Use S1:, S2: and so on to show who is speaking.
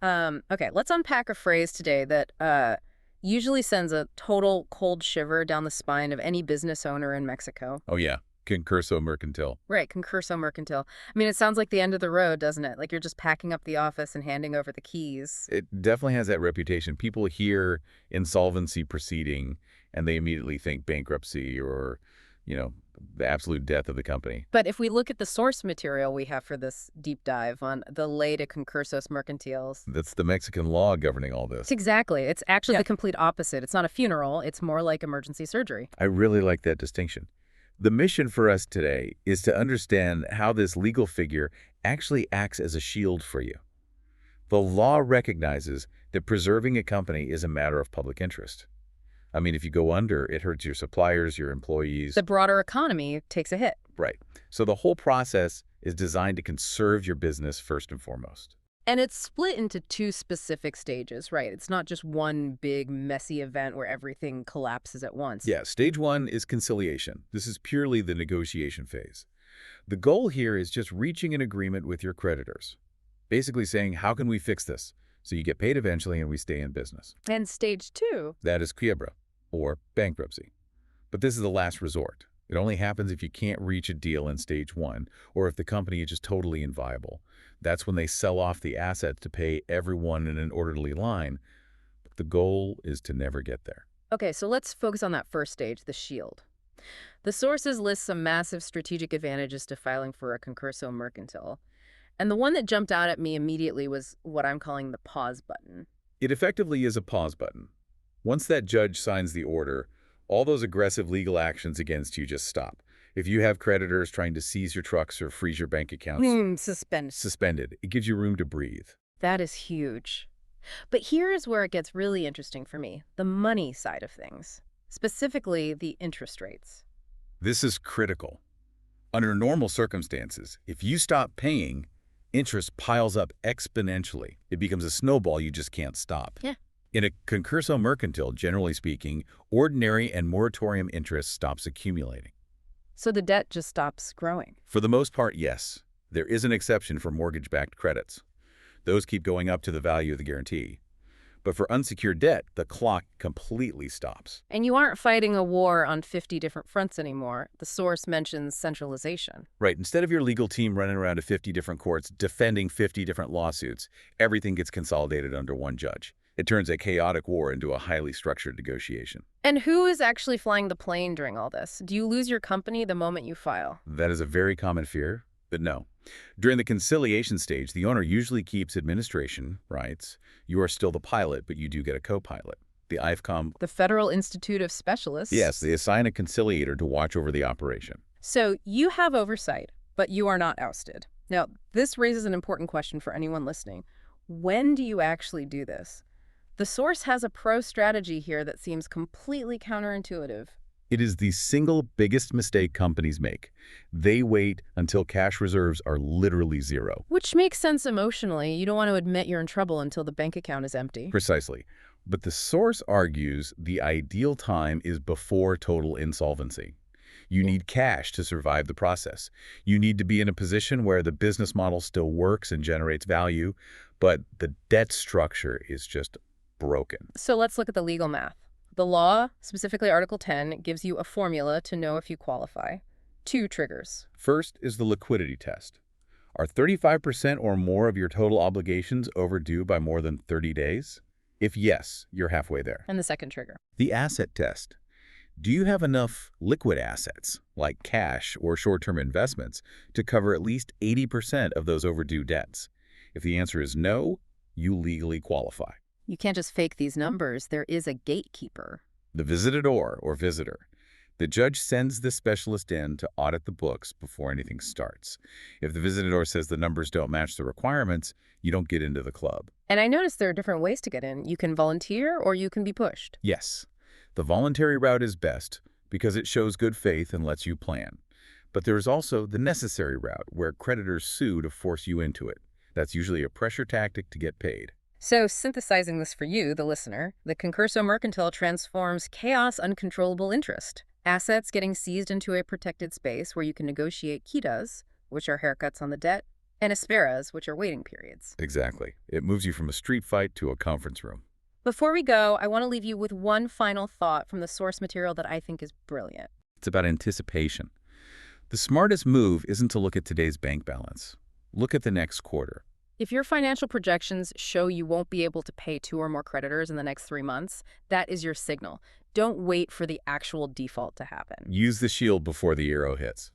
S1: Okay, let's unpack a phrase today that usually sends a total cold shiver down the spine of any business owner in Mexico.
S2: Oh, yeah. Concurso Mercantil.
S1: Right, concurso mercantil. I mean, it sounds like the end of the road, doesn't it? Like you're just packing up the office and handing over the keys.
S2: It definitely has that reputation. People hear insolvency proceeding and they immediately think bankruptcy or, you know, the absolute death of the company.
S1: But if we look at the source material we have for this deep dive on the ley de concursos mercantiles,
S2: That's the Mexican law governing all
S1: it's
S2: this.
S1: exactly, it's actually
S2: Yeah.
S1: the complete opposite. It's not a funeral, it's more like emergency surgery.
S2: I really like that distinction. The mission for us today is to understand how this legal figure actually acts as a shield for you. The law recognizes that preserving a company is a matter of public interest. I mean, if you go under, it hurts your suppliers, your employees.
S1: The broader economy takes a hit.
S2: Right. So the whole process is designed to conserve your business first and foremost.
S1: And it's split into two specific stages, right? It's not just one big, messy event where everything collapses at once.
S2: Yeah, stage one is conciliation. This is purely the negotiation phase. The goal here is just reaching an agreement with your creditors. Basically saying, how can we fix this? So you get paid eventually and we stay in business.
S1: And stage two,
S2: That is quiebra, or bankruptcy. But this is the last resort. It only happens if you can't reach a deal in stage one, or if the company is just totally inviable. That's when they sell off the assets to pay everyone in an orderly line. But the goal is to never get there.
S1: okay, so let's focus on that first stage, the shield. The sources list some massive strategic advantages to filing for a concurso mercantil. And the one that jumped out at me immediately was what I'm calling the pause button.
S2: It effectively is a pause button. Once that judge signs the order, all those aggressive legal actions against you just stop. If you have creditors trying to seize your trucks or freeze your bank accounts,
S1: Suspense.
S2: suspended. It gives you room to breathe.
S1: That is huge. But here is where it gets really interesting for me, the money side of things, specifically the interest rates.
S2: This is critical. Under normal circumstances, if you stop paying, interest piles up exponentially. It becomes a snowball you just can't stop.
S1: Yeah.
S2: In a concurso mercantil, generally speaking, ordinary and moratorium interest stops accumulating.
S1: So the debt just stops growing.
S2: For the most part, yes. There is an exception for mortgage-backed credits. Those keep going up to the value of the guarantee. But for unsecured debt, the clock completely stops.
S1: And you aren't fighting a war on 50 different fronts anymore. The source mentions centralization.
S2: Right, instead of your legal team running around to 50 different courts defending 50 different lawsuits, everything gets consolidated under one judge. It turns a chaotic war into a highly structured negotiation.
S1: And who is actually flying the plane during all this? Do you lose your company the moment you file?
S2: That is a very common fear, but no. During the conciliation stage, the owner usually keeps administration rights. You are still the pilot, but you do get a co-pilot. The IFCOM,
S1: The Federal Institute of Specialists?
S2: yes, they assign a conciliator to watch over the operation.
S1: So you have oversight, but you are not ousted. Now, this raises an important question for anyone listening. When do you actually do this? The source has a pro strategy here that seems completely counterintuitive.
S2: It is the single biggest mistake companies make. They wait until cash reserves are literally zero.
S1: Which makes sense emotionally. You don't want to admit you're in trouble until the bank account is empty.
S2: Precisely. But the source argues the ideal time is before total insolvency. You need cash to survive the process. You need to be in a position where the business model still works and generates value, but the debt structure is just broken.
S1: So let's look at the legal math. The law, specifically Article 10, gives you a formula to know if you qualify. 2 triggers.
S2: First is the liquidity test. Are 35% or more of your total obligations overdue by more than 30 days? If yes, you're halfway there.
S1: And the second trigger.
S2: The asset test. Do you have enough liquid assets, like cash or short-term investments, to cover at least 80% of those overdue debts? If the answer is no, you legally qualify.
S1: You can't just fake these numbers. There is a gatekeeper.
S2: The visitador or visitor. The judge sends the specialist in to audit the books before anything starts. If the visitador says the numbers don't match the requirements, you don't get into the club.
S1: And I noticed there are different ways to get in. You can volunteer or you can be pushed.
S2: Yes, the voluntary route is best because it shows good faith and lets you plan. But there is also the necessary route where creditors sue to force you into it. That's usually a pressure tactic to get paid.
S1: So, synthesizing this for you, the listener, the concurso mercantil transforms chaos uncontrollable interest. Assets getting seized into a protected space where you can negotiate quitas, which are haircuts on the debt, And esperas, which are waiting periods.
S2: Exactly. It moves you from a street fight to a conference room.
S1: Before we go, I want to leave you with one final thought from the source material that I think is brilliant.
S2: It's about anticipation. The smartest move isn't to look at today's bank balance. Look at the next quarter.
S1: If your financial projections show you won't be able to pay 2 or more creditors in the next 3 months, that is your signal. Don't wait for the actual default to happen.
S2: Use the shield before the arrow hits.